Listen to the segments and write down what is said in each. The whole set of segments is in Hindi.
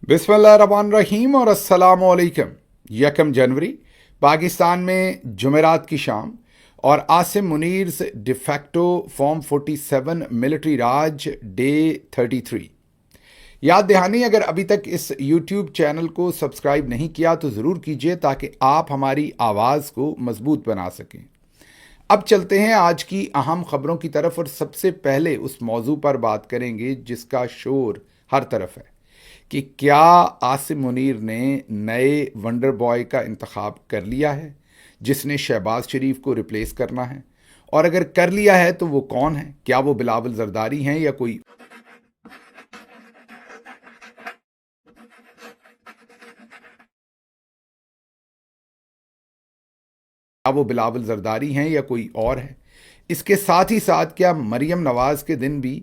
बिस्मिल्लाहिर्रहमानिर्रहीम और अस्सलामुअलैकुम। यकम जनवरी पाकिस्तान में जुमेरात की शाम और आसिम मुनीर्स डिफैक्टो फॉर्म 47 मिलिट्री राज डे 33। याद दहानी, अगर अभी तक इस यूट्यूब चैनल को सब्सक्राइब नहीं किया तो ज़रूर कीजिए ताकि आप हमारी आवाज़ को मजबूत बना सकें। अब चलते हैं आज की अहम खबरों की तरफ और सबसे पहले उस मौजू पर बात करेंगे जिसका शोर हर तरफ है कि क्या आसिम मुनीर ने नए वंडर बॉय का इंतखाब कर लिया है जिसने शहबाज शरीफ को रिप्लेस करना है, और अगर कर लिया है तो वो कौन है? क्या वो बिलावल जरदारी हैं या कोई और है? इसके साथ ही साथ क्या मरियम नवाज के दिन भी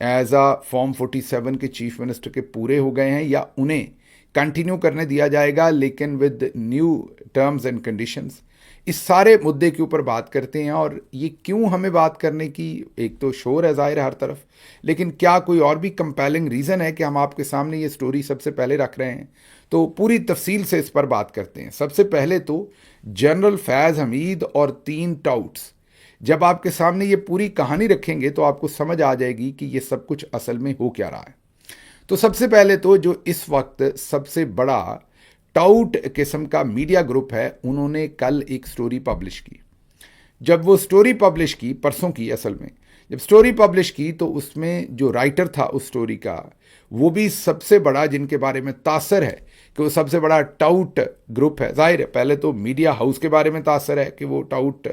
एज आ फॉर्म 47 के चीफ मिनिस्टर के पूरे हो गए हैं या उन्हें कंटिन्यू करने दिया जाएगा लेकिन with new terms and conditions? इस सारे मुद्दे के ऊपर बात करते हैं। और ये क्यों हमें बात करने की, एक तो शोर है ज़ाहिर हर तरफ, लेकिन क्या कोई और भी कंपेलिंग रीज़न है कि हम आपके सामने ये स्टोरी सबसे पहले रख रहे हैं? तो पूरी तफसील से इस पर बात करते हैं। सबसे पहले तो जनरल फैज़ हमीद और 3 टाउट्स, जब आपके सामने ये पूरी कहानी रखेंगे तो आपको समझ आ जाएगी कि ये सब कुछ असल में हो क्या रहा है। तो सबसे पहले तो जो इस वक्त सबसे बड़ा टाउट किस्म का मीडिया ग्रुप है, उन्होंने कल एक स्टोरी पब्लिश की। जब वो स्टोरी पब्लिश की, परसों की असल में, जब स्टोरी पब्लिश की तो उसमें जो राइटर था उस स्टोरी का, वो भी सबसे बड़ा, जिनके बारे में तासर है कि वो सबसे बड़ा टाउट ग्रुप है। जाहिर है पहले तो मीडिया हाउस के बारे में तासर है कि वो टाउट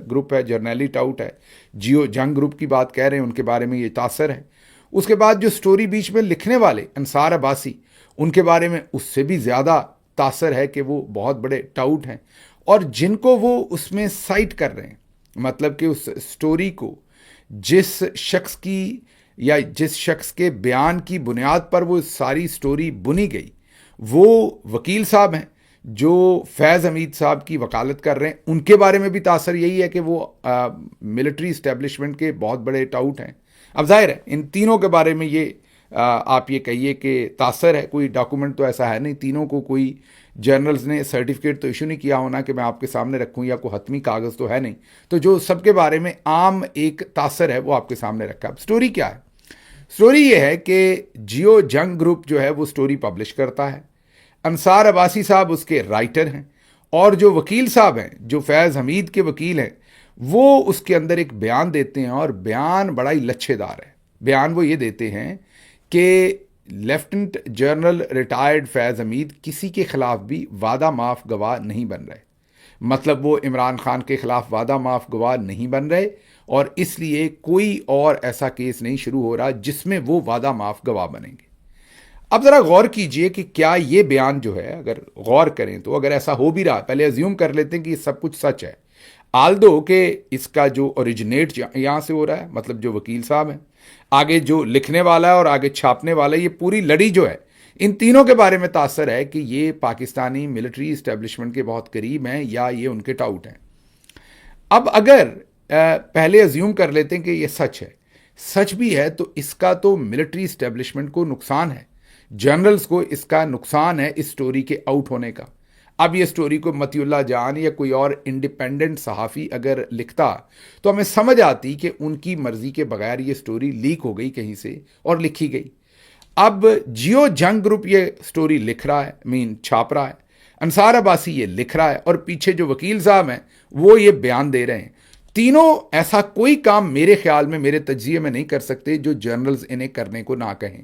ग्रुप है, जर्नैली टाउट है। जियो जंग ग्रुप की बात कह रहे हैं, उनके बारे में ये तासर है। उसके बाद जो स्टोरी बीच में लिखने वाले अंसार अब्बासी, उनके बारे में उससे भी ज़्यादा तासर है कि वो बहुत बड़े टाउट हैं। और जिनको वो उसमें साइट कर रहे हैं, मतलब कि उस स्टोरी को जिस शख्स की या जिस शख्स के बयान की बुनियाद पर वो सारी स्टोरी बुनी गई, वो वकील साहब हैं जो फैज़ हमीद साहब की वकालत कर रहे हैं। उनके बारे में भी तासर यही है कि वो मिलिट्री इस्टेब्लिशमेंट के बहुत बड़े टाउट हैं। अब जाहिर है इन तीनों के बारे में ये आप ये कहिए कि तासर है, कोई डॉक्यूमेंट तो ऐसा है नहीं, तीनों को कोई जर्नल्स ने सर्टिफिकेट तो इशू नहीं किया होना कि मैं आपके सामने रखूं, या कोई हतमी कागज़ तो है नहीं। तो जो सबके बारे में आम एक तासर है वो आपके सामने रखा। अब स्टोरी क्या है? स्टोरी ये है कि जियो जंग ग्रुप जो है वो स्टोरी पब्लिश करता है। अंसार अब्बासी साहब उसके राइटर हैं, और जो वकील साहब हैं, जो फैज़ हमीद के वकील हैं, वो उसके अंदर एक बयान देते हैं, और बयान बड़ा ही लच्छेदार है। बयान वो ये देते हैं कि लेफ्टिनेंट जनरल रिटायर्ड फैज़ हमीद किसी के खिलाफ भी वादा माफ़ गवाह नहीं बन रहे। मतलब वो इमरान खान के खिलाफ वादा माफ़ गवाह नहीं बन रहे, और इसलिए कोई और ऐसा केस नहीं शुरू हो रहा जिसमें वो वादा माफ़ गवाह बनेंगे। अब ज़रा गौर कीजिए कि क्या ये बयान जो है, अगर गौर करें तो, अगर ऐसा हो भी रहा, पहले अज्यूम कर लेते हैं कि ये सब कुछ सच है, आल्दो कि इसका जो ओरिजिनेट यहाँ से हो रहा है, मतलब जो वकील साहब हैं, आगे जो लिखने वाला है और आगे छापने वाला है, ये पूरी लड़ी जो है, इन तीनों के बारे में तासर है कि ये पाकिस्तानी मिलिट्री इस्टेब्लिशमेंट के बहुत करीब हैं या ये उनके टाउट हैं। अब अगर पहले अज्यूम कर लेते हैं कि ये सच है, सच भी है, तो इसका तो मिलिट्री इस्टेब्लिशमेंट को नुकसान है, जनरल्स को इसका नुकसान है इस स्टोरी के आउट होने का। अब ये स्टोरी को मतियुल्लाह जान या कोई और इंडिपेंडेंट सहाफ़ी अगर लिखता तो हमें समझ आती कि उनकी मर्जी के बगैर ये स्टोरी लीक हो गई कहीं से और लिखी गई। अब जियो जंग ग्रुप ये स्टोरी लिख रहा है, छाप रहा है, अंसार अब्बासी ये लिख रहा है, और पीछे जो वकील साहब हैं वो ये बयान दे रहे हैं। तीनों ऐसा कोई काम मेरे ख्याल में, मेरे तज्जिए में नहीं कर सकते जो जर्नल्स इन्हें करने को ना कहें।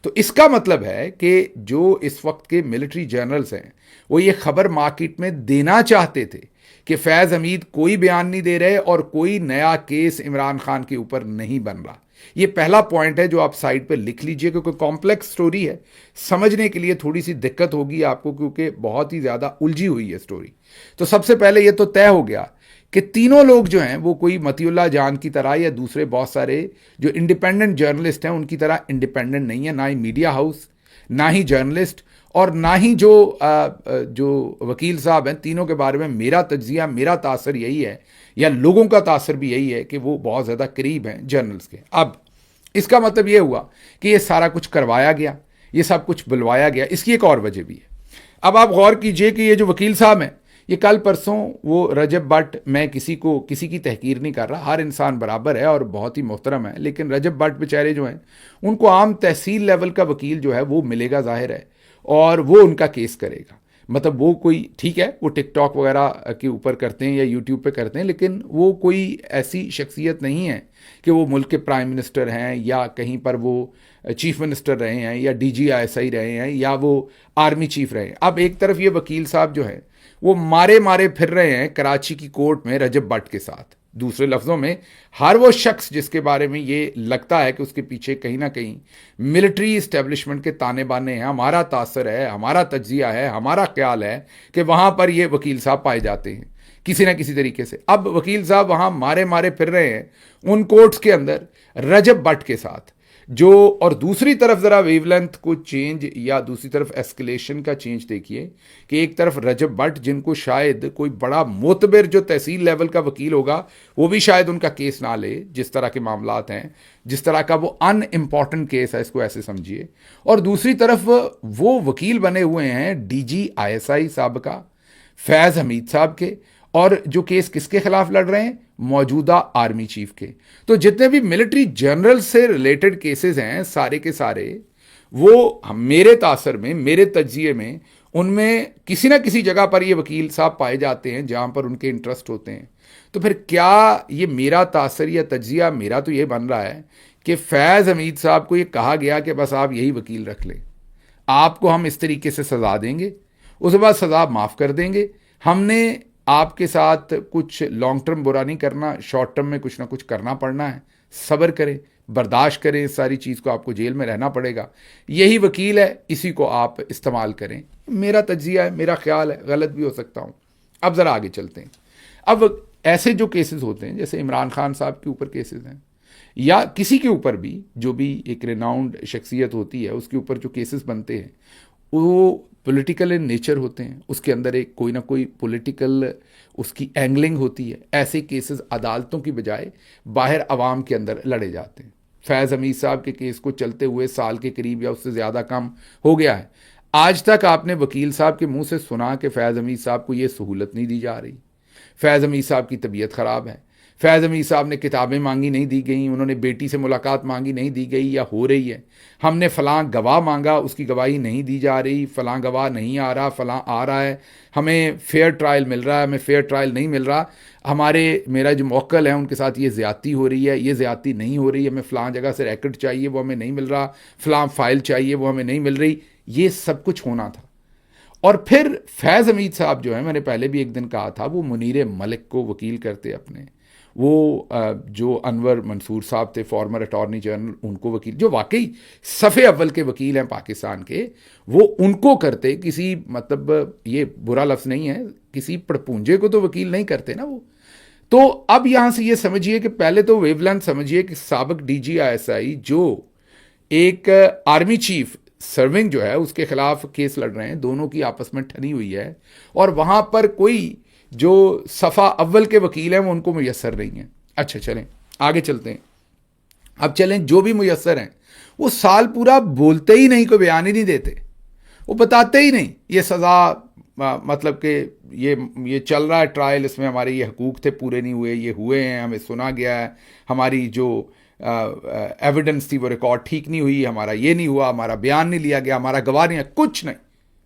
तो इसका मतलब है कि जो इस वक्त के मिलिट्री जर्नल्स हैं वो ये खबर मार्केट में देना चाहते थे कि फैज़ हमीद कोई बयान नहीं दे रहे और कोई नया केस इमरान खान के ऊपर नहीं बन रहा। ये पहला पॉइंट है जो आप साइड पर लिख लीजिए, क्योंकि कॉम्प्लेक्स स्टोरी है, समझने के लिए थोड़ी सी दिक्कत होगी आपको, क्योंकि बहुत ही ज़्यादा उलझी हुई है स्टोरी। तो सबसे पहले ये तो तय हो गया कि तीनों लोग जो हैं वो कोई मतियुल्लाह जान की तरह या दूसरे बहुत सारे जो इंडिपेंडेंट जर्नलिस्ट हैं उनकी तरह इंडिपेंडेंट नहीं है, ना ही मीडिया हाउस, ना ही जर्नलिस्ट, और ना ही जो वकील साहब हैं। तीनों के बारे में मेरा तज्जिया, मेरा तासर यही है, या लोगों का तासर भी यही है कि वो बहुत ज़्यादा करीब हैं जर्नल्स के। अब इसका मतलब ये हुआ कि ये सारा कुछ करवाया गया, ये सब कुछ बुलवाया गया। इसकी एक और वजह भी है। अब आप गौर कीजिए कि ये जो वकील साहब हैं, ये कल परसों वो रजब भट्ट, मैं किसी की तहकीर नहीं कर रहा, हर इंसान बराबर है और बहुत ही मोहतरम है, लेकिन रजब भट्ट बेचारे जो हैं उनको आम तहसील लेवल का वकील जो है वो मिलेगा ज़ाहिर है, और वो उनका केस करेगा। मतलब वो कोई, ठीक है वो टिकटॉक वगैरह के ऊपर करते हैं या यूट्यूब पे करते हैं, लेकिन वो कोई ऐसी शख्सियत नहीं है कि वो मुल्क के प्राइम मिनिस्टर हैं या कहीं पर वो चीफ मिनिस्टर रहे हैं या DGISI रहे हैं या वो आर्मी चीफ रहे हैं। अब एक तरफ ये वकील साहब जो है वो मारे मारे फिर रहे हैं कराची की कोर्ट में रजब भट्ट के साथ। दूसरे लफ्ज़ों में, हर वो शख्स जिसके बारे में ये लगता है कि उसके पीछे कहीं ना कहीं मिलिट्री इस्टेब्लिशमेंट के ताने बाने हैं, हमारा तासर है, हमारा तज्जिया है, हमारा ख्याल है कि वहाँ पर ये वकील साहब पाए जाते हैं किसी ना किसी तरीके से। अब वकील साहब वहाँ मारे मारे फिर रहे हैं उन कोर्ट्स के अंदर रजब भट्ट के साथ जो, और दूसरी तरफ ज़रा वेवलेंथ को चेंज या दूसरी तरफ एस्केलेशन का चेंज देखिए कि एक तरफ रजब भट्ट जिनको शायद कोई बड़ा मोतबर जो तहसील लेवल का वकील होगा वो भी शायद उनका केस ना ले, जिस तरह के मामलात हैं, जिस तरह का वो अनइम्पॉर्टेंट केस है, इसको ऐसे समझिए। और दूसरी तरफ वो वकील बने हुए हैं DGISI साहब का, फैज़ हमीद साहब के, और जो केस किसके खिलाफ लड़ रहे हैं, मौजूदा आर्मी चीफ के। तो जितने भी मिलिट्री जनरल से रिलेटेड केसेस हैं सारे के सारे, वो मेरे तासर में, मेरे तज्जिए में, उनमें किसी ना किसी जगह पर ये वकील साहब पाए जाते हैं जहां पर उनके इंटरेस्ट होते हैं। तो फिर क्या ये मेरा तासर या तज्जिया, मेरा तो ये बन रहा है कि फैज़ हमीद साहब को ये कहा गया कि बस आप यही वकील रख लें, आपको हम इस तरीके से सज़ा देंगे, उसके बाद सज़ा माफ़ कर देंगे, हमने आपके साथ कुछ लॉन्ग टर्म बुरा नहीं करना, शॉर्ट टर्म में कुछ ना कुछ करना पड़ना है, सब्र करें, बर्दाश्त करें, इस सारी चीज़ को आपको जेल में रहना पड़ेगा, यही वकील है, इसी को आप इस्तेमाल करें। मेरा तज्जिया है, मेरा ख्याल है, गलत भी हो सकता हूँ। अब ज़रा आगे चलते हैं। अब ऐसे जो केसेस होते हैं, जैसे इमरान खान साहब के ऊपर केसेस हैं या किसी के ऊपर भी, जो भी एक रिनाउंड शख्सियत होती है उसके ऊपर जो केसेस बनते हैं वो पॉलिटिकल इन नेचर होते हैं, उसके अंदर एक कोई ना कोई पॉलिटिकल उसकी एंगलिंग होती है। ऐसे केसेस अदालतों की बजाय बाहर आवाम के अंदर लड़े जाते हैं। फैज़ हमीद साहब के केस को चलते हुए साल के करीब या उससे ज़्यादा कम हो गया है। आज तक आपने वकील साहब के मुंह से सुना कि फैज़ हमीद साहब को ये सहूलत नहीं दी जा रही, फैज़ हमीद साहब की तबीयत ख़राब है, फैज़ हमीद साहब ने किताबें मांगी नहीं दी गई, उन्होंने बेटी से मुलाकात मांगी नहीं दी गई या हो रही है, हमने फ़लाँ गवाह मांगा उसकी गवाही नहीं दी जा रही, फ़लाँ गवाह नहीं आ रहा, फ़लाँ आ रहा है, हमें फेयर ट्रायल मिल रहा है, हमें फेयर ट्रायल नहीं मिल रहा, मेरा जो मौक्कल है उनके साथ ये ज़्यादती हो रही है, ये ज़्यादती नहीं हो रही, हमें फ़लाँ जगह से रैकेट चाहिए वो हमें नहीं मिल रहा, फ़लाँ फ़ाइल चाहिए वो हमें नहीं मिल रही, ये सब कुछ होना था। और फिर फैज़ हमीद साहब जो है, मैंने पहले भी एक दिन कहा था, वो मुनीर मलिक को वकील करते अपने, वो जो अनवर मंसूर साहब थे फॉर्मर अटॉर्नी जनरल, उनको वकील, जो वाकई सफ़े अव्वल के वकील हैं पाकिस्तान के, वो उनको करते। किसी, मतलब ये बुरा लफ्ज़ नहीं है, किसी पड़पूंजे को तो वकील नहीं करते ना वो। तो अब यहाँ से ये समझिए कि पहले तो वेवलेंथ समझिए कि साबिक DGISI जो एक आर्मी चीफ सर्विंग जो है उसके खिलाफ केस लड़ रहे हैं, दोनों की आपस में ठनी हुई है, और वहाँ पर कोई जो सफ़ा अव्वल के वकील हैं वो उनको मुयस्सर नहीं है। अच्छा चलें आगे चलते हैं। अब चलें, जो भी मुयस्सर हैं वो साल पूरा बोलते ही नहीं, कोई बयान ही नहीं देते, वो बताते ही नहीं ये सज़ा, मतलब कि ये चल रहा है ट्रायल, इसमें हमारे ये हकूक़ थे पूरे नहीं हुए, ये हुए हैं, हमें सुना गया है, हमारी जो एविडेंस थी वो रिकॉर्ड ठीक नहीं हुई, हमारा ये नहीं हुआ, हमारा बयान नहीं लिया गया, हमारा गवाह नहीं है, कुछ नहीं,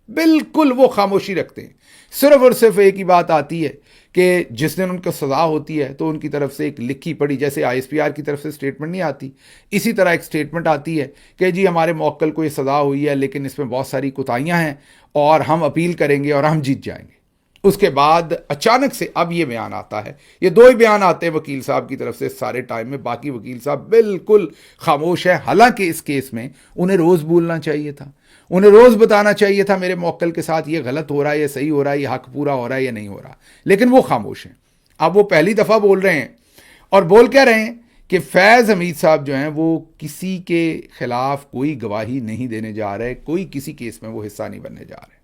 बिल्कुल वो खामोशी रखते हैं। सिर्फ और सिर्फ एक ही बात आती है कि जिस दिन उनको सज़ा होती है तो उनकी तरफ से एक लिखी पढ़ी, जैसे ISPR की तरफ से स्टेटमेंट नहीं आती, इसी तरह एक स्टेटमेंट आती है कि जी हमारे मौक्कल को ये सज़ा हुई है लेकिन इसमें बहुत सारी कोताहियाँ हैं और हम अपील करेंगे और हम जीत जाएंगे। उसके बाद अचानक से अब ये बयान आता है, ये दो ही बयान आते हैं वकील साहब की तरफ से सारे टाइम में, बाकी वकील साहब बिल्कुल खामोश है। हालांकि इस केस में उन्हें रोज़ बोलना चाहिए था, उन्हें रोज़ बताना चाहिए था मेरे मौक्कल के साथ ये गलत हो रहा है, ये सही हो रहा है, ये हक पूरा हो रहा है, ये नहीं हो रहा, लेकिन वो खामोश हैं। अब वो पहली दफ़ा बोल रहे हैं और बोल क्या रहे हैं कि फैज़ हमीद साहब जो हैं वो किसी के खिलाफ कोई गवाही नहीं देने जा रहे, कोई किसी केस में वो हिस्सा नहीं बनने जा रहे।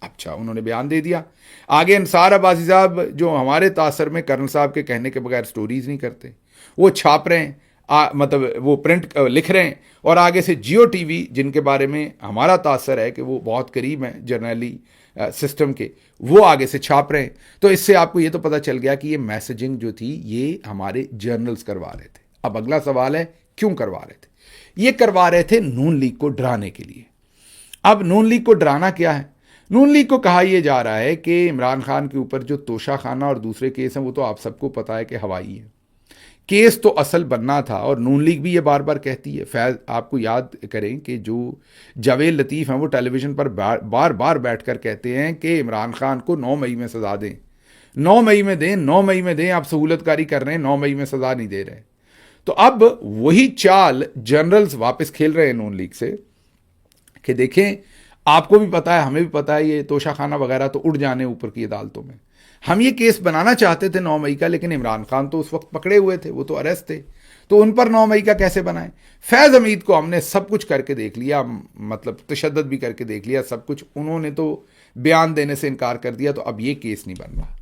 अच्छा, उन्होंने बयान दे दिया। आगे अंसार अब्बासी साहब जो हमारे तासर में कर्नल साहब के कहने के बगैर स्टोरीज नहीं करते, वो छाप रहे हैं। मतलब वो प्रिंट लिख रहे हैं, और आगे से जियो टीवी जिनके बारे में हमारा तासर है कि वो बहुत करीब हैं जर्नली सिस्टम के, वो आगे से छाप रहे हैं। तो इससे आपको ये तो पता चल गया कि ये मैसेजिंग जो थी ये हमारे जर्नल्स करवा रहे थे। अब अगला सवाल है क्यों करवा रहे थे? ये करवा रहे थे नून लीग को डराने के लिए। अब नून लीग को डराना क्या है? नून लीग को कहा यह जा रहा है कि इमरान खान के ऊपर जो तोशाखाना और दूसरे केस हैं वो तो आप सबको पता है कि हवाई है। केस तो असल बनना था, और नून लीग भी ये बार बार कहती है। फैज आपको याद करें कि जो जावेद लतीफ़ हैं वो टेलीविज़न पर बार बार बैठकर कहते हैं कि इमरान खान को 9 मई में सज़ा दें, 9 मई में दें, 9 मई में दें। आप सहूलतकारी कर रहे हैं, 9 मई में सज़ा नहीं दे रहे। तो अब वही चाल जनरल्स वापस खेल रहे हैं नून लीग से कि देखें, आपको भी पता है, हमें भी पता है, ये तोशाखाना वगैरह तो उड़ जाने ऊपर की अदालतों में। हम ये केस बनाना चाहते थे 9 मई का, लेकिन इमरान खान तो उस वक्त पकड़े हुए थे, वो तो अरेस्ट थे, तो उन पर 9 मई का कैसे बनाएं? फैज़ हमीद को हमने सब कुछ करके देख लिया, मतलब तशद्दुद भी करके देख लिया, सब कुछ। उन्होंने तो बयान देने से इनकार कर दिया, तो अब ये केस नहीं बन रहा।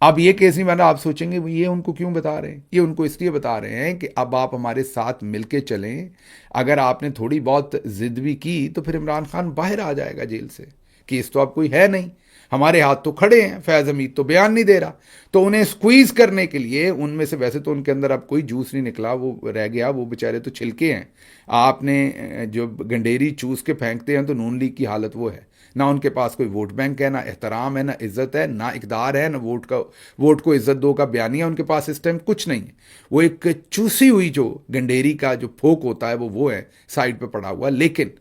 अब ये केस नहीं बन रहा। आप सोचेंगे ये उनको क्यों बता रहे हैं? ये उनको इसलिए बता रहे हैं कि अब आप हमारे साथ मिलके चलें। अगर आपने थोड़ी बहुत जिद भी की तो फिर इमरान खान बाहर आ जाएगा जेल से। केस तो अब कोई है नहीं, हमारे हाथ तो खड़े हैं, फैज़ हमीद तो बयान नहीं दे रहा। तो उन्हें स्क्वीज़ करने के लिए, उनमें से वैसे तो उनके अंदर अब कोई जूस नहीं निकला, वो रह गया, वो बेचारे तो छिलके हैं। आपने जो गंडेरी चूस के फेंकते हैं तो नून लीग की हालत वो है। ना उनके पास कोई वोट बैंक है, ना एहतराम है, ना इज्जत है, ना इकदार है, ना वोट को इज्जत दो का बयानिया उनके पास इस टाइम कुछ नहीं है। वो एक चूसी हुई जो गंडेरी का जो फोक होता है वो है साइड पे पड़ा हुआ। लेकिन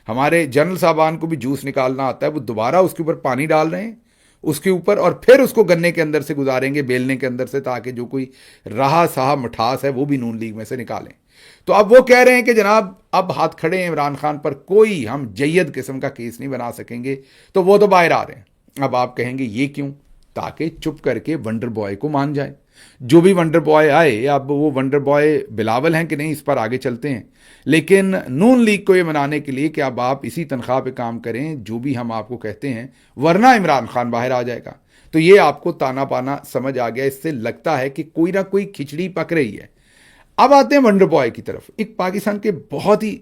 हमारे जनरल साहबान को भी जूस निकालना आता है, वो दोबारा उसके ऊपर पानी डाल रहे हैं उसके ऊपर, और फिर उसको गन्ने के अंदर से गुजारेंगे, बेलने के अंदर से, ताकि जो कोई रहा सहा मिठास है वो भी नून लीग में से निकालें। तो अब वो कह रहे हैं कि जनाब अब हाथ खड़े हैं इमरान खान पर, कोई हम जयद किस्म का केस नहीं बना सकेंगे, तो वो तो बाहर आ रहे हैं। अब आप कहेंगे ये क्यों? ताकि चुप करके वंडर बॉय को मान जाए। जो भी वंडर बॉय आए, अब वो वंडर बॉय बिलावल हैं कि नहीं, इस पर आगे चलते हैं। लेकिन नून लीग को ये मनाने के लिए कि अब आप इसी तनख्वाह पे काम करें जो भी हम आपको कहते हैं, वरना इमरान खान बाहर आ जाएगा। तो ये आपको ताना पाना समझ आ गया। इससे लगता है कि कोई ना कोई खिचड़ी पक रही है। अब आते हैं वंडर बॉय की तरफ। एक पाकिस्तान के बहुत ही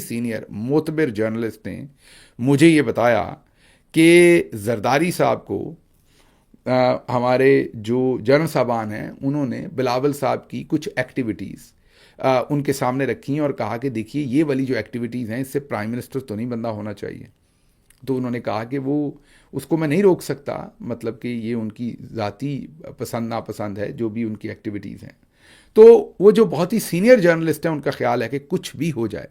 सीनियर मोतबर जर्नलिस्ट ने मुझे ये बताया कि जरदारी साहब को हमारे जो जनरल साहबान हैं उन्होंने बिलावल साहब की कुछ एक्टिविटीज़ उनके सामने रखी और कहा कि देखिए ये वाली जो एक्टिविटीज़ हैं इससे प्राइम मिनिस्टर तो नहीं बंदा होना चाहिए। तो उन्होंने कहा कि वो उसको मैं नहीं रोक सकता, मतलब कि ये उनकी ज़ाती पसंद नापसंद है जो भी उनकी एक्टिविटीज़ हैं। तो वो जो बहुत ही सीनियर जर्नलिस्ट हैं उनका ख्याल है कि कुछ भी हो जाए,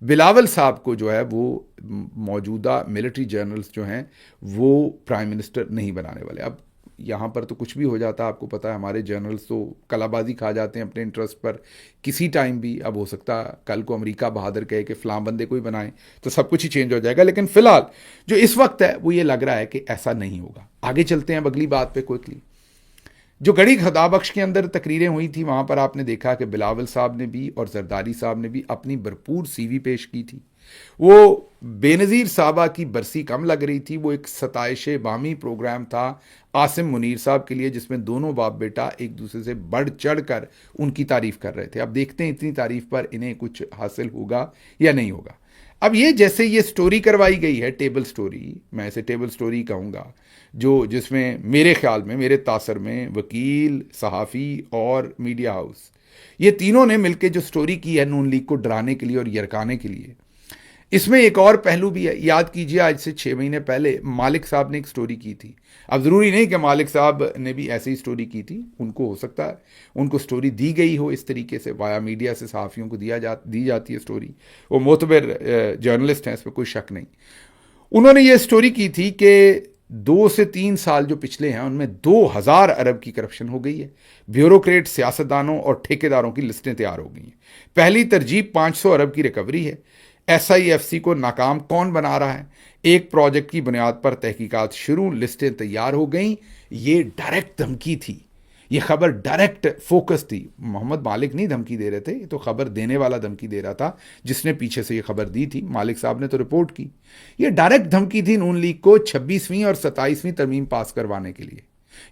बिलावल साहब को जो है वो मौजूदा मिलिट्री जर्नल्स जो हैं वो प्राइम मिनिस्टर नहीं बनाने वाले। अब यहाँ पर तो कुछ भी हो जाता है, आपको पता है हमारे जर्नल्स तो कलाबाजी खा जाते हैं अपने इंटरेस्ट पर किसी टाइम भी। अब हो सकता है कल को अमेरिका बहादुर कहे कि फ़लाँ बंदे कोई बनाए तो सब कुछ ही चेंज हो जाएगा। लेकिन फ़िलहाल जो इस वक्त है वो ये लग रहा है कि ऐसा नहीं होगा। आगे चलते हैं अगली बात पे क्विकली। जो गढ़ी खदाबख्श के अंदर तकरीरें हुई थी वहाँ पर आपने देखा कि बिलावल साहब ने भी और जरदारी साहब ने भी अपनी भरपूर सीवी पेश की थी। वो बेनज़ीर साहबा की बरसी कम लग रही थी। वो एक सताइश बामी प्रोग्राम था आसिम मुनीर साहब के लिए, जिसमें दोनों बाप बेटा एक दूसरे से बढ़ चढ़ कर उनकी तारीफ़ कर रहे थे। अब देखते हैं इतनी तारीफ़ पर इन्हें कुछ हासिल होगा या नहीं होगा। अब ये जैसे ये स्टोरी करवाई गई है, टेबल स्टोरी, मैं इसे टेबल स्टोरी कहूँगा, जो जिसमें मेरे ख्याल में, मेरे तासर में वकील, सहाफ़ी और मीडिया हाउस, ये तीनों ने मिलकर जो स्टोरी की है नून लीग को डराने के लिए और यरकाने के लिए। इसमें एक और पहलू भी है। याद कीजिए आज से 6 महीने पहले मालिक साहब ने एक स्टोरी की थी। अब ज़रूरी नहीं कि मालिक साहब ने भी ऐसी ही स्टोरी की थी, उनको हो सकता है उनको स्टोरी दी गई हो इस तरीके से, वाया मीडिया से सहाफ़ियों को दी जाती है स्टोरी। वो मोतबर जर्नलिस्ट हैं, इस पर कोई शक नहीं। उन्होंने ये स्टोरी की थी कि 2 से 3 साल जो पिछले हैं उनमें 2000 अरब की करप्शन हो गई है। ब्यूरोक्रेट, सियासतदानों और ठेकेदारों की लिस्टें तैयार हो गई हैं। पहली तरजीब 500 अरब की रिकवरी है। SIFC को नाकाम कौन बना रहा है? एक प्रोजेक्ट की बुनियाद पर तहकीकात शुरू, लिस्टें तैयार हो गई। ये डायरेक्ट धमकी थी, ये खबर डायरेक्ट फोकस थी। मोहम्मद मालिक नहीं धमकी दे रहे थे, ये तो खबर देने वाला धमकी दे रहा था, जिसने पीछे से ये खबर दी थी। मालिक साहब ने तो रिपोर्ट की। ये डायरेक्ट धमकी थी नून लीग को 26वीं और 27वीं तरमीम पास करवाने के लिए।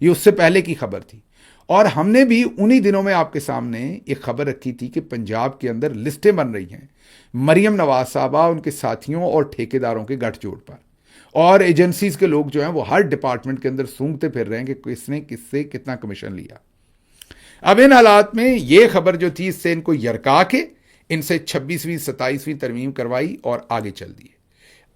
ये उससे पहले की खबर थी। और हमने भी उन्हीं दिनों में आपके सामने एक खबर रखी थी कि पंजाब के अंदर लिस्टें बन रही हैं मरियम नवाज साहबा, उनके साथियों और ठेकेदारों के गठजोड़ पर, और एजेंसीज के लोग जो हैं वो हर डिपार्टमेंट के अंदर सूंघते फिर रहे हैं कि किसने किससे कितना कमीशन लिया। अब इन हालात में ये खबर जो थी, इससे इनको यरका के इनसे 26वीं 27वीं तरमीम करवाई और आगे चल दिए।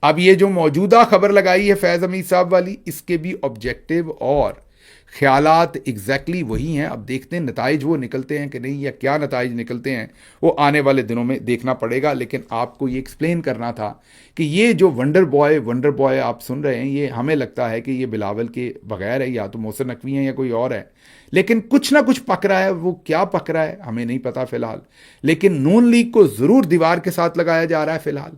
अब ये जो मौजूदा खबर लगाई है फैज़ हमीद साहब वाली, इसके भी ऑब्जेक्टिव और ख्यालात एग्जैक्टली वही हैं। अब देखते हैं नताइज वो निकलते हैं कि नहीं, या क्या नताइज निकलते हैं वो आने वाले दिनों में देखना पड़ेगा। लेकिन आपको ये एक्सप्लेन करना था कि ये जो वंडर बॉय आप सुन रहे हैं, ये हमें लगता है कि ये बिलावल के बगैर है, या तो मोहसिन नकवी हैं या कोई और है, लेकिन कुछ ना कुछ पक रहा है। वो क्या पक रहा है हमें नहीं पता फिलहाल, लेकिन नून लीग को ज़रूर दीवार के साथ लगाया जा रहा है। फिलहाल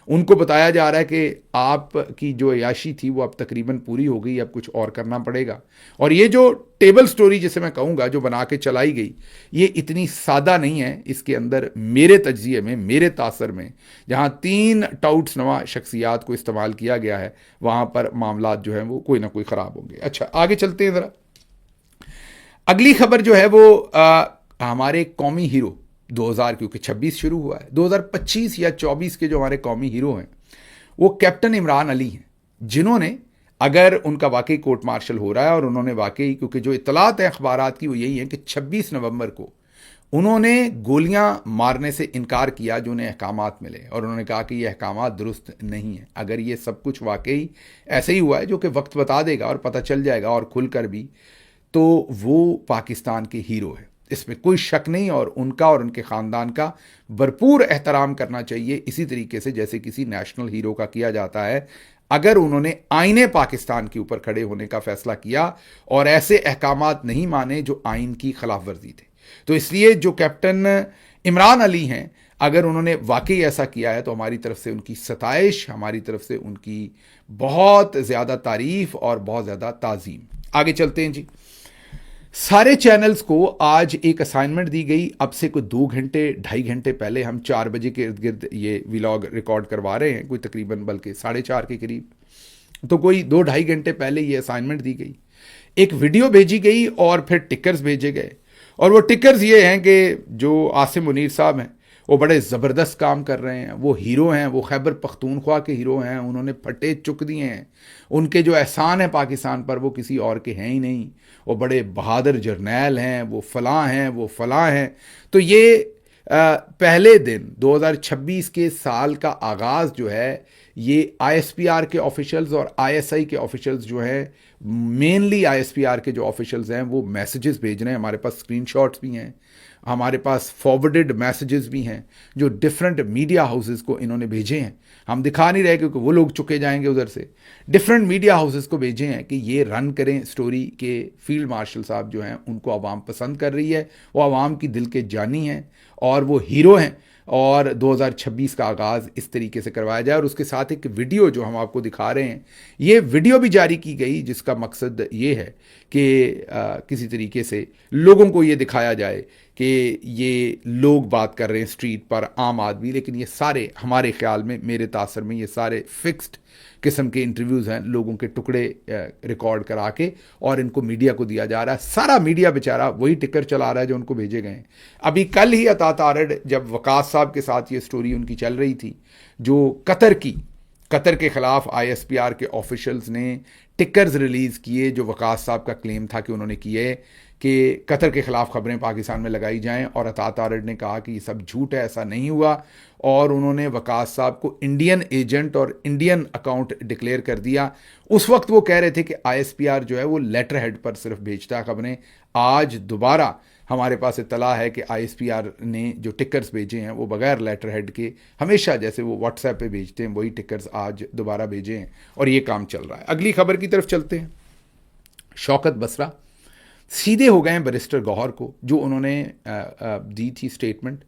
उनको बताया जा रहा है कि आपकी जो अयाशी थी वो अब तकरीबन पूरी हो गई, अब कुछ और करना पड़ेगा। और ये जो टेबल स्टोरी जिसे मैं कहूँगा जो बना के चलाई गई, ये इतनी सादा नहीं है। इसके अंदर मेरे तज्जिए में, मेरे तासर में, जहाँ 3 टाउट्स नवा शख्सियात को इस्तेमाल किया गया है, वहाँ पर मामला जो है वो कोई ना कोई ख़राब होंगे। अच्छा, आगे चलते हैं ज़रा। अगली खबर जो है वो हमारे कौमी हीरो 2000, क्योंकि 26 शुरू हुआ है, 2025 या 24 के जो हमारे कौमी हीरो हैं वो कैप्टन इमरान अली हैं, जिन्होंने, अगर उनका वाकई कोर्ट मार्शल हो रहा है और उन्होंने वाकई, क्योंकि जो इतलात है अखबारात की वो यही है कि 26 नवंबर को उन्होंने गोलियां मारने से इनकार किया जो उन्हें अहकामात मिले, और उन्होंने कहा कि ये अहकामात दुरुस्त नहीं है। अगर ये सब कुछ वाकई ऐसे ही हुआ है, जो कि वक्त बता देगा और पता चल जाएगा और खुलकर भी, तो वो पाकिस्तान के हीरो है, इसमें कोई शक नहीं। और उनका और उनके ख़ानदान का भरपूर एहतराम करना चाहिए, इसी तरीके से जैसे किसी नेशनल हीरो का किया जाता है। अगर उन्होंने आईने पाकिस्तान के ऊपर खड़े होने का फैसला किया और ऐसे अहकामात नहीं माने जो आइन की खिलाफ वर्जी थे, तो इसलिए जो कैप्टन इमरान अली हैं, अगर उन्होंने वाकई ऐसा किया है तो हमारी तरफ से उनकी सताइश, हमारी तरफ से उनकी बहुत ज़्यादा तारीफ़ और बहुत ज़्यादा ताज़ीम। आगे चलते हैं जी। सारे चैनल्स को आज एक असाइनमेंट दी गई। अब से कोई 2 घंटे 2.5 घंटे पहले, हम 4 बजे के इर्द गिर्द ये व्लॉग रिकॉर्ड करवा रहे हैं, कोई तकरीबन बल्कि 4:30 के करीब, तो कोई 2-2.5 घंटे पहले ये असाइनमेंट दी गई, एक वीडियो भेजी गई और फिर टिकर्स भेजे गए। और वो टिकर्स ये हैं कि जो आसिम मुनीर साहब हैं वो बड़े ज़बरदस्त काम कर रहे हैं, वो हीरो हैं, वो खैबर पख्तूनख्वा के हीरो हैं, उन्होंने फटे चुक दिए हैं, उनके जो एहसान है पाकिस्तान पर वो किसी और के हैं ही नहीं, वो बड़े बहादुर जर्नैल हैं, वो फ़लाँ हैं, वो फ़लाँ हैं। तो ये पहले दिन 2026 के साल का आगाज़ जो है, ये ISPR के ऑफिशियल्स और ISI के ऑफिशियल्स जो हैं, मेनली ISPR के जो ऑफिशियल्स हैं, वो मैसेजेस भेज रहे हैं। हमारे पास स्क्रीनशॉट्स भी हैं, हमारे पास फॉरवर्डेड मैसेजेस भी हैं जो डिफरेंट मीडिया हाउसेस को इन्होंने भेजे हैं। हम दिखा नहीं रहे क्योंकि वो लोग चुके जाएंगे उधर से। डिफरेंट मीडिया हाउसेस को भेजे हैं कि ये रन करें स्टोरी के फील्ड मार्शल साहब जो हैं उनको आवाम पसंद कर रही है, वो आवाम की दिल के जानी हैं और वो हीरो हैं, और 2026 का आगाज़ इस तरीके से करवाया जाए। और उसके साथ एक वीडियो जो हम आपको दिखा रहे हैं, ये वीडियो भी जारी की गई जिसका मकसद ये है कि किसी तरीके से लोगों को ये दिखाया जाए कि ये लोग बात कर रहे हैं स्ट्रीट पर, आम आदमी, लेकिन ये सारे हमारे ख्याल में, मेरे तासर में, ये सारे फिक्स्ड किस्म के इंटरव्यूज़ हैं, लोगों के टुकड़े रिकॉर्ड करा के और इनको मीडिया को दिया जा रहा है। सारा मीडिया बेचारा वही टिकर चला रहा है जो उनको भेजे गए हैं। अभी कल ही अता तारड़, जब वकास साहब के साथ ये स्टोरी उनकी चल रही थी, जो कतर के ख़िलाफ़ ISPR के ऑफिशल्स ने टिकर्स रिलीज़ किए, जो वकास साहब का क्लेम था कि उन्होंने किए कि कतर के ख़िलाफ़ ख़बरें पाकिस्तान में लगाई जाएं, और अता तारड़ ने कहा कि ये सब झूठ है, ऐसा नहीं हुआ, और उन्होंने वकास साहब को इंडियन एजेंट और इंडियन अकाउंट डिक्लेयर कर दिया। उस वक्त वो कह रहे थे कि ISPR जो है वो लेटर हेड पर सिर्फ भेजता है ख़बरें। आज दोबारा हमारे पास इत्तला है कि ISPR ने जो टिकर्स भेजे हैं वो बगैर लेटर हेड के, हमेशा जैसे वो व्हाट्सएप पे भेजते हैं, वही टिकर्स आज दोबारा भेजे हैं और ये काम चल रहा है। अगली खबर की तरफ चलते हैं। शौकत बसरा सीधे हो गए हैं बैरिस्टर गौहर को, जो उन्होंने दी थी स्टेटमेंट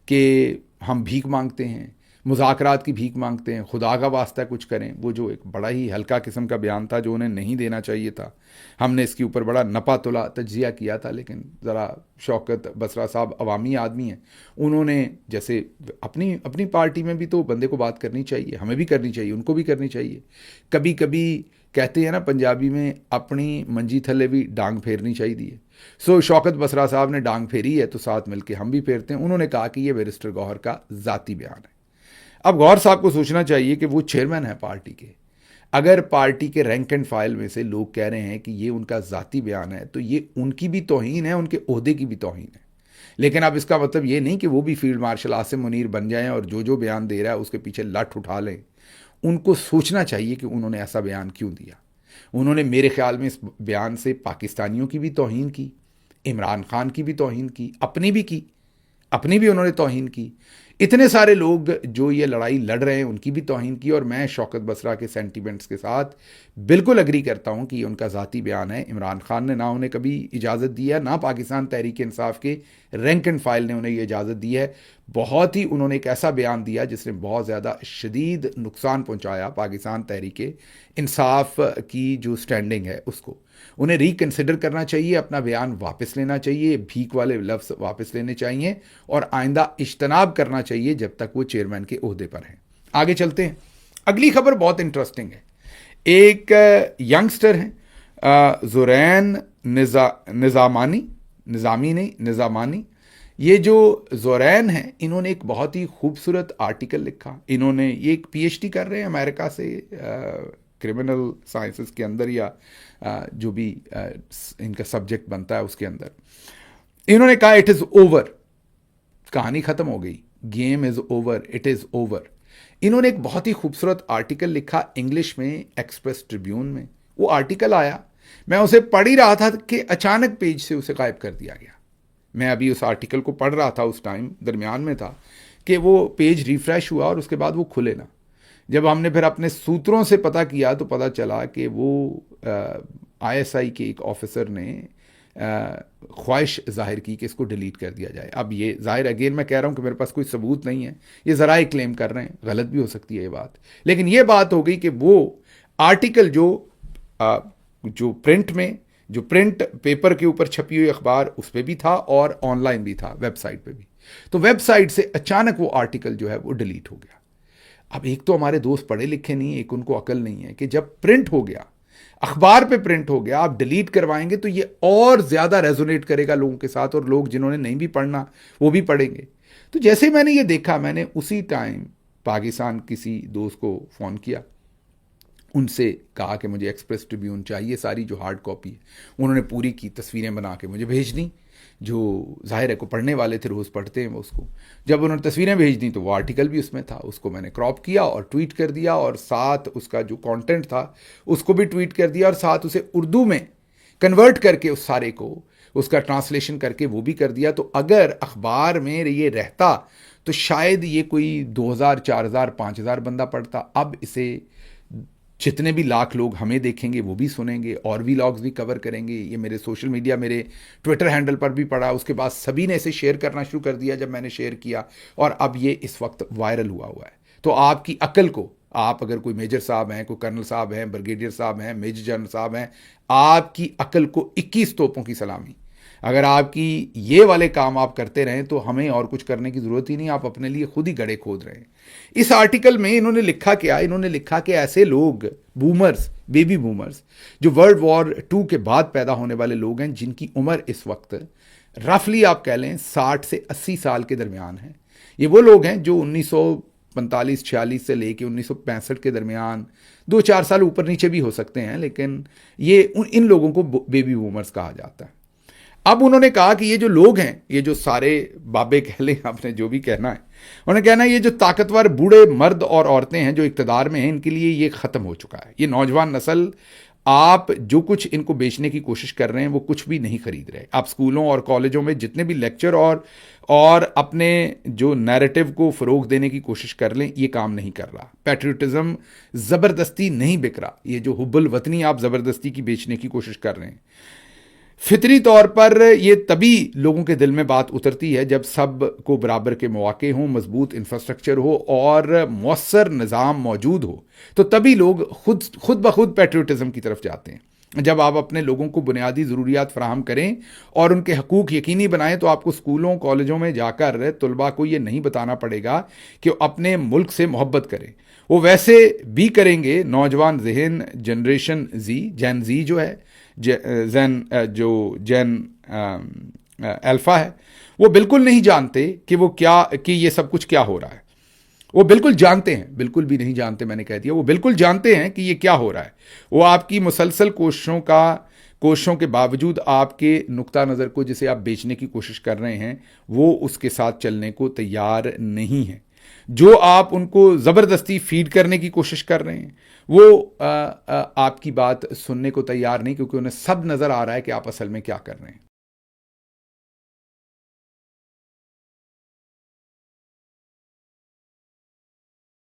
कि हम भीख मांगते हैं, मुज़ाकरात की भीख मांगते हैं, खुदा का वास्ता कुछ करें। वो जो एक बड़ा ही हल्का किस्म का बयान था जो उन्हें नहीं देना चाहिए था। हमने इसके ऊपर बड़ा नपा तुला तज्जिया किया था, लेकिन ज़रा शौकत बसरा साहब अवामी आदमी हैं, उन्होंने जैसे अपनी पार्टी में भी तो बंदे को बात करनी चाहिए, हमें भी करनी चाहिए, उनको भी करनी चाहिए। कभी कभी कहते हैं ना पंजाबी में, अपनी मंजी थले भी डांग फेरनी चाहिए। सो शौकत बसरा साहब ने डांग फेरी है तो साथ मिलकर हम भी फेरते हैं। उन्होंने कहा कि यह बैरिस्टर गौहर का ज़ाती बयान है। अब गौहर साहब को सोचना चाहिए कि वो चेयरमैन है पार्टी के। अगर पार्टी के रैंक एंड फाइल में से लोग कह रहे हैं कि ये उनका ज़ाती बयान है, तो ये उनकी भी तौहीन है, उनके ओहदे की भी तौहीन है। लेकिन अब इसका मतलब ये नहीं कि वो भी फील्ड मार्शल आसिम मुनीर बन जाएं और जो जो बयान दे रहा है उसके पीछे लठ उठा लें। उनको सोचना चाहिए कि उन्होंने ऐसा बयान क्यों दिया। उन्होंने मेरे ख्याल में इस बयान से पाकिस्तानियों की भी तौहीन की, इमरान खान की भी तौहीन की, अपनी भी उन्होंने तौहीन की। इतने सारे लोग जो ये लड़ाई लड़ रहे हैं उनकी भी तौहीन की। और मैं शौकत बसरा के सेंटीमेंट्स के साथ बिल्कुल अग्री करता हूँ कि ये उनका ज़ाती बयान है। इमरान खान ने ना उन्हें कभी इजाज़त दी है, ना पाकिस्तान तहरीक इंसाफ के रैंक एंड फाइल ने उन्हें ये इजाज़त दी है। बहुत ही उन्होंने एक ऐसा बयान दिया जिसने बहुत ज़्यादा शदीद नुकसान पहुँचाया पाकिस्तान तहरीक इंसाफ की जो स्टैंडिंग है उसको। उन्हें रिकन्सिडर करना चाहिए, अपना बयान वापस लेना चाहिए, भीख वाले लफ्ज़ वापस लेने चाहिए और आइंदा इज्तनाब करना चाहिए जब तक वो चेयरमैन के ओहदे पर हैं। आगे चलते हैं। अगली खबर बहुत इंटरेस्टिंग है। एक यंगस्टर हैं ज़ुरैन निज़ामानी। ये जो ज़ुरैन हैं, इन्होंने एक बहुत ही खूबसूरत आर्टिकल लिखा। इन्होंने ये एक PhD कर रहे हैं अमेरिका से, क्रिमिनल साइंसेस के अंदर या जो भी इनका सब्जेक्ट बनता है उसके अंदर। इन्होंने कहा इट इज़ ओवर, कहानी ख़त्म हो गई, game is over, it is over. इन्होंने एक बहुत ही खूबसूरत आर्टिकल लिखा इंग्लिश में, एक्सप्रेस ट्रिब्यून में। वो आर्टिकल आया, मैं उसे पढ़ ही रहा था कि अचानक पेज से उसे गायब कर दिया गया। मैं अभी उस आर्टिकल को पढ़ रहा था, उस टाइम दरमियान में था कि वो पेज रिफ़्रेश हुआ और उसके बाद वो खुले ना। जब हमने फिर अपने सूत्रों से पता किया तो पता चला कि वो ISI के एक ऑफिसर ने ख्वाहिश जाहिर की कि इसको डिलीट कर दिया जाए। अब ये जाहिर, अगेन मैं कह रहा हूँ कि मेरे पास कोई सबूत नहीं है, ये ज़रा ही क्लेम कर रहे हैं, गलत भी हो सकती है ये बात। लेकिन ये बात हो गई कि वो आर्टिकल जो प्रिंट पेपर के ऊपर छपी हुई अखबार उस पर भी था और ऑनलाइन भी था, वेबसाइट पे भी। तो वेबसाइट से अचानक वो आर्टिकल जो है वो डिलीट हो गया। अब एक तो हमारे दोस्त पढ़े लिखे नहीं, एक उनको अकल नहीं है कि जब प्रिंट हो गया, अखबार पे प्रिंट हो गया, आप डिलीट करवाएंगे तो ये और ज़्यादा रेजोनेट करेगा लोगों के साथ और लोग जिन्होंने नहीं भी पढ़ना वो भी पढ़ेंगे। तो जैसे मैंने ये देखा, मैंने उसी टाइम पाकिस्तान किसी दोस्त को फ़ोन किया, उनसे कहा कि मुझे एक्सप्रेस ट्रिब्यून चाहिए, सारी जो हार्ड कॉपी है। उन्होंने पूरी की तस्वीरें बना के मुझे भेज दी। जो ज़ाहिर है को पढ़ने वाले थे, रोज़ पढ़ते हैं वो उसको। जब उन्होंने तस्वीरें भेज दी तो वो आर्टिकल भी उसमें था, उसको मैंने क्रॉप किया और ट्वीट कर दिया और साथ उसका जो कंटेंट था उसको भी ट्वीट कर दिया और साथ उसे उर्दू में कन्वर्ट करके उस सारे को उसका ट्रांसलेशन करके वो भी कर दिया। तो अगर अखबार में ये रहता तो शायद ये कोई 2000, 4000, 5000 बंदा पढ़ता। अब इसे जितने भी लाख लोग हमें देखेंगे वो भी सुनेंगे और भी व्लॉग्स भी कवर करेंगे। ये मेरे सोशल मीडिया, मेरे ट्विटर हैंडल पर भी पड़ा, उसके बाद सभी ने इसे शेयर करना शुरू कर दिया जब मैंने शेयर किया और अब ये इस वक्त वायरल हुआ है। तो आपकी अकल को, आप अगर कोई मेजर साहब हैं, कोई कर्नल साहब हैं, ब्रिगेडियर साहब हैं, मेजर जनरल साहब हैं, आपकी अकल को 21 तोपों की सलामी। अगर आपकी ये वाले काम आप करते रहें तो हमें और कुछ करने की ज़रूरत ही नहीं, आप अपने लिए खुद ही गड्ढे खोद रहे हैं। इस आर्टिकल में इन्होंने लिखा क्या, इन्होंने लिखा कि ऐसे लोग, बूमर्स, बेबी बूमर्स, जो वर्ल्ड वॉर 2 के बाद पैदा होने वाले लोग हैं, जिनकी उम्र इस वक्त रफली आप कह लें 60 से 80 साल के दरमियान है। ये वो लोग हैं जो 1945-46 से लेके 1965 के दरमियान, 2-4 साल ऊपर नीचे भी हो सकते हैं, लेकिन ये इन लोगों को बेबी बूमर्स कहा जाता है। अब उन्होंने कहा कि ये जो लोग हैं, ये जो सारे बाबे कह लें, आपने जो भी कहना है, उन्होंने कहना है ये जो ताकतवर बूढ़े मर्द और औरतें हैं जो इक़्तिदार में हैं, इनके लिए ये ख़त्म हो चुका है। ये नौजवान नस्ल, आप जो कुछ इनको बेचने की कोशिश कर रहे हैं वो कुछ भी नहीं खरीद रहे। आप स्कूलों और कॉलेजों में जितने भी लेक्चर और अपने जो नैरेटिव को फ़रोग देने की कोशिश कर लें, ये काम नहीं कर रहा। पैट्रियटिज़म ज़बरदस्ती नहीं बिक रहा। ये जो हुब्बुल वतनी आप ज़बरदस्ती की बेचने की कोशिश कर रहे हैं, फितरी तौर पर ये तभी लोगों के दिल में बात उतरती है जब सब को बराबर के मौके हों, मजबूत इंफ्रास्ट्रक्चर हो और मौसर निज़ाम मौजूद हो, तो तभी लोग खुद ब खुद पैट्रियटिज़म की तरफ जाते हैं। जब आप अपने लोगों को बुनियादी ज़रूरियात फराहम करें और उनके हकूक़ यकीनी बनाएं, तो आपको स्कूलों कॉलेजों में जाकर तलबा को ये नहीं बताना पड़ेगा कि अपने मुल्क से मोहब्बत करें। वो वैसे भी करेंगे। नौजवान जहन, जनरेशन जी, जैन जी जो है, जैन अल्फा है, वो बिल्कुल नहीं जानते कि कि ये सब कुछ क्या हो रहा है। वो बिल्कुल जानते हैं, बिल्कुल भी नहीं जानते, मैंने कह दिया, वो बिल्कुल जानते हैं कि ये क्या हो रहा है। वो आपकी मुसलसल कोशिशों के बावजूद आपके नुक्ता नज़र को जिसे आप बेचने की कोशिश कर रहे हैं, वो उसके साथ चलने को तैयार नहीं है। जो आप उनको ज़बरदस्ती फीड करने की कोशिश कर रहे हैं, वो आपकी बात सुनने को तैयार नहीं, क्योंकि उन्हें सब नज़र आ रहा है कि आप असल में क्या कर रहे हैं।